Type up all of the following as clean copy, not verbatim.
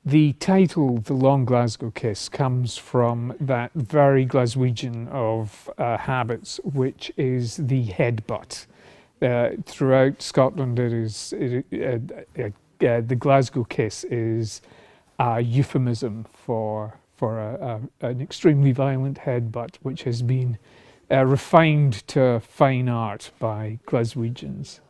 The title, The Long Glasgow Kiss, comes from that very Glaswegian of habits, which is the headbutt. Throughout Scotland, the Glasgow kiss is a euphemism for an extremely violent headbutt, which has been refined to fine art by Glaswegians.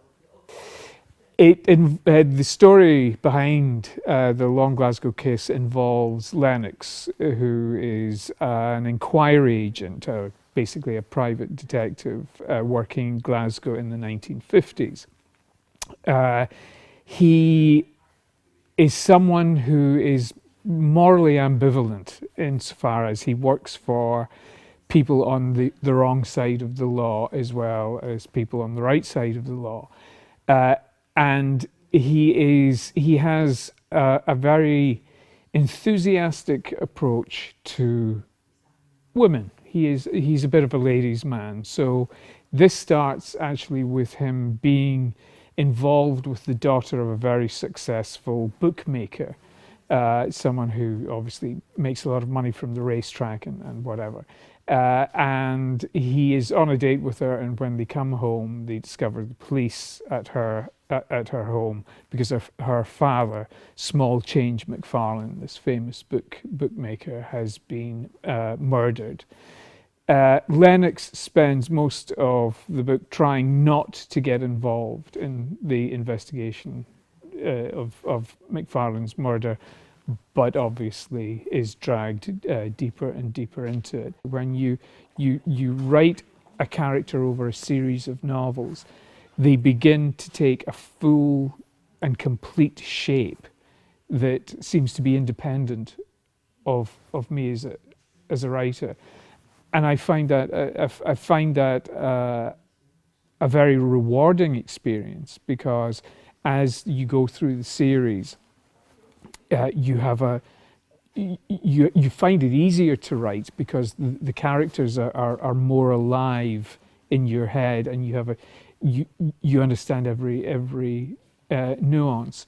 The story behind the Long Glasgow Kiss involves Lennox, who is an inquiry agent, basically a private detective working in Glasgow in the 1950s. He is someone who is morally ambivalent insofar as he works for people on the wrong side of the law as well as people on the right side of the law. And he has a very enthusiastic approach to women. He's a bit of a ladies' man. So this starts actually with him being involved with the daughter of a very successful bookmaker, someone who obviously makes a lot of money from the racetrack and whatever. And he is on a date with her, and when they come home, they discover the police at her home because of her father, Small Change MacFarlane, this famous bookmaker, has been murdered. Lennox spends most of the book trying not to get involved in the investigation of MacFarlane's murder, but obviously is dragged deeper and deeper into it. When you write a character over a series of novels, they begin to take a full and complete shape that seems to be independent of me as a writer. And I find that a very rewarding experience, because as you go through the series, you find it easier to write because the characters are more alive in your head, and you understand every nuance.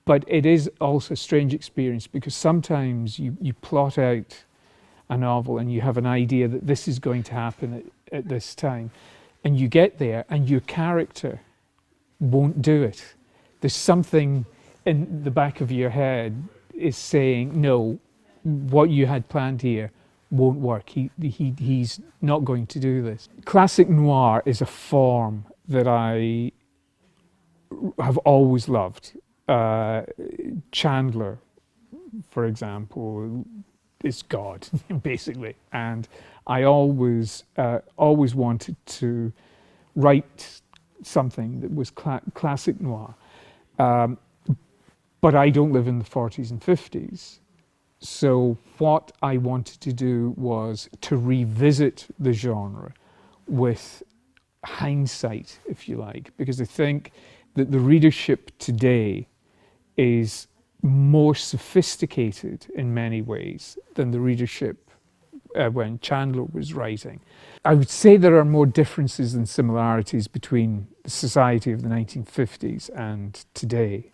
But it is also a strange experience because sometimes you plot out a novel and you have an idea that this is going to happen at this time, and you get there and your character won't do it. There's something in the back of your head is saying, no, what you had planned here won't work. He's not going to do this. Classic noir is a form that I have always loved. Chandler, for example, is God, basically. And I always wanted to write something that was classic noir. But I don't live in the 40s and 50s. So what I wanted to do was to revisit the genre with hindsight, if you like, because I think that the readership today is more sophisticated in many ways than the readership when Chandler was writing. I would say there are more differences than similarities between the society of the 1950s and today.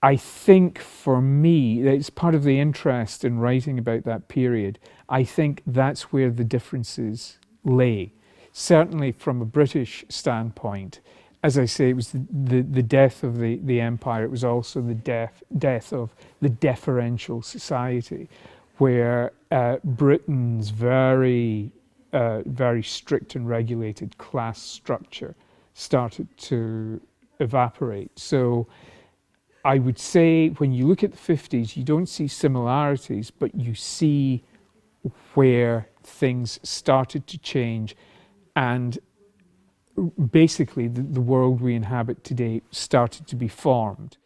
I think for me, it's part of the interest in writing about that period. I think that's where the differences lay. Certainly from a British standpoint, as I say, it was the death of the empire. It was also the death of the deferential society, where Britain's very strict and regulated class structure started to evaporate. So I would say when you look at the 50s, you don't see similarities, but you see where things started to change, and basically the world we inhabit today started to be formed.